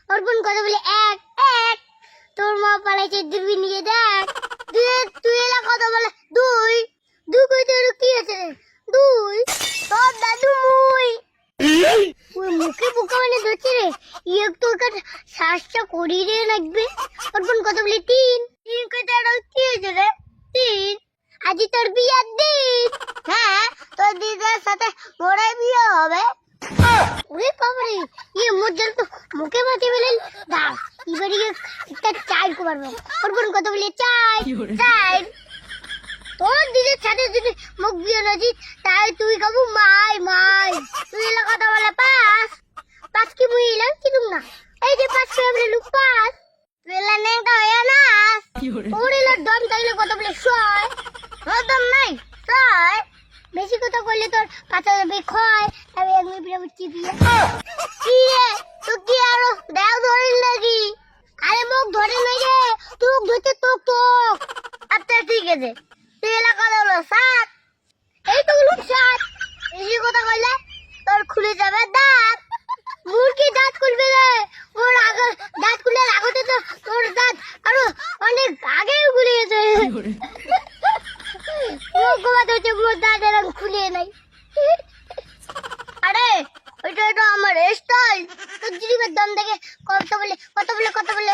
অর্পণ কথা বলে এক এক। তোর মা পালাইছে দূরবীন নিয়ে দেখ। তুই এলা কথা বলে দুই। দুই কইতে কি আছে রে? দুই তোর দাদু মুই। ওই মুখে বোকা মানে ধরছে রে। তোর কাছে শ্বাসটা করি রে লাগবে। অর্পণ কথা বলে তিন। তিন কইতে কি হয়েছে রে? তিন। আজি তোর বিয়ার দিন। হ্যাঁ, তোর দিদার সাথে মোরে বিয়ে হবে। ওরে বাবারে, মোর জল তো মুখে মাটি বেলেন। দাঁড়, এবারে একটা চাই করবো। অর্পণ কথা বলে চাই চাই। তোর দিদির সাথে যদি মুখ বিয়ে নাজি তাই তুই কাবু মাই মাই। তুই এলা কথা বলে পাস। পাস কি মুই এলাম কি তুমি না? এই যে পাস করে আমরা লুক পাস। তুই এলা নেংটা হয়ে না। ওর এলা দম থাকলে কথা বলে ছয়। দম নাই ছয়। বেশি কথা বললে তোর কাঁচা যাবে ক্ষয়। আমি এক মিনিট পরে চিপি কি রে? তুই কি আরো দেও ধরিল নাকি? আরে মুখ ধরে নাই রে, তুই ধরতে তোক তোক। আচ্ছা ঠিক আছে, তুই এলাকা হলো সাত। এই তো লোক সাত। বেশি কথা কইলে তোর খুলে যাবে দাঁত। মুরগি দাঁত খুলবে রে। ওর আগে দাঁত খুলে আগতে তো তোর দাঁত আরো অনেক আগেই খুলে গেছে। খুলে নাই। আরে ওইটা তো আমার স্টাইল। তোর জিরিবের দম দেখে কথা বলে কথা বলে কথা বলে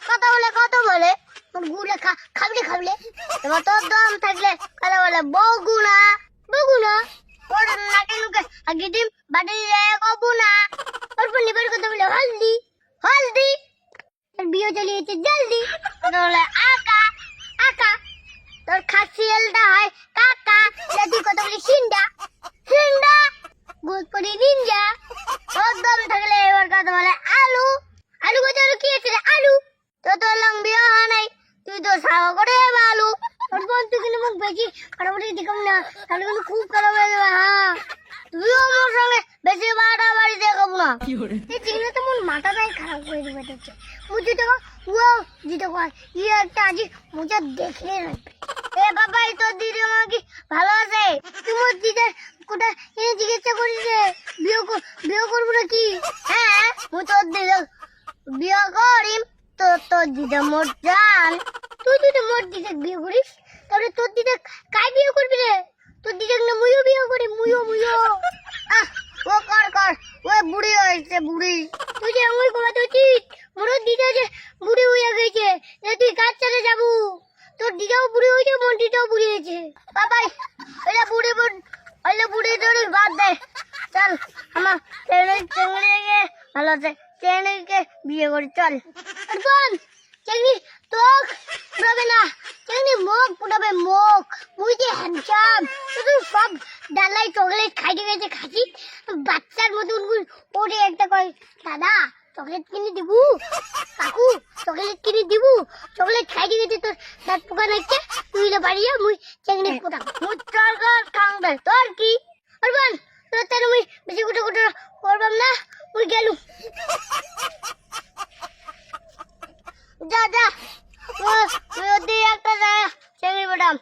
কথা বলে কথা বলে তোর গুলে খাবলে খাবলে। এবার তোর দম থাকলে কথা বলে বগুনা বগুনা। ওর নাকে নুকে আগে ডিম বাড়ি কবুনা। ওর লিবার কথা বলে হলদি হলদি। তোর বিয়ে চলিয়েছে জলদি কথা বলে আকা আকা। তোর খাসিয়ালটা হয় কাকা। তুই কথা বলি সিন্ডা সিন্ডা। গোলপরি নিনজা। তোর দম থাকলে এবার কথা বলে আলু আলু। কথা কি আছে রে? আলু। তোর লম্বি হয় নাই, তুই তো সাওয়া করে আলু। তোর বোন তুই কিন্তু মুখ বেশি কাটাবাটি দেখুন না, তাহলে কিন্তু খুব খারাপ হয়ে যাবে। হ্যাঁ, তুইও আমার সঙ্গে বেশি বাড়াবাড়ি দেখাবো না। এই চিংড়ি তো মন মাথাটাই খারাপ করে দেবে দেখছে। মুঝে দেখো ও জিতে কয় একটা আজি মুঝে দেখলে রাখবে। এ বাবা, তোর দিদি আমাকে ভালো আছে? তোমার দিদার কোটা এনে জিজ্ঞাসা করিস রে বিয়ে করবো নাকি? হ্যাঁ, মু তোর দিদা বিয়ে করিম। তোর দিদা মোর জান। তুই যদি মোর দিদা বিয়ে করিস তাহলে তোর দিদা কাই বিয়ে করবি রে? তোর দিদা না মুইও বিয়ে করি। মুইও ও কর কর। ও বুড়ি হয়েছে বুড়ি। তুই যে আমি কমাতে উচিত। মোর দিদা যে বুড়ি হয়ে গেছে, তুই কাজ চলে যাবো। তোর দিদাও বুড়ি হয়েছে, মন্টিটাও বুড়ি হয়েছে। বাবাই এটা বুড়ি বুড়ি ধরে বাদ দে। চল আমার চেঙ্গড়িকে ভালো আছে, চেঙ্গড়িকে বিয়ে করি চল। চেঙ্গড়ি তোক পুরাবে না, চেঙ্গড়ি মুখ পুরাবে মুখ। মুই যে হ্যান্ডসাম। শুধু সব ডালাই চকলেট খাইতে গেছে খাসি বাচ্চার মতন। ওরে একটা কয় দাদা চকলেট কিনে দিবু? কাকু চকলেট কিনে দিবু? চকলেট খাইতে গেছে তোর দাঁত পোকা নাইছে। তুই বাড়িয়া মুই চেঙ্গড়ি পোতা মুই চল খাওয়া তোর কি? অর্পণ তোর তার মুই বেশি গুটো গুটো করবাম না। মুই গেলু যা যা। ওই একটা যায় চেঙ্গড়ি ম্যাডাম।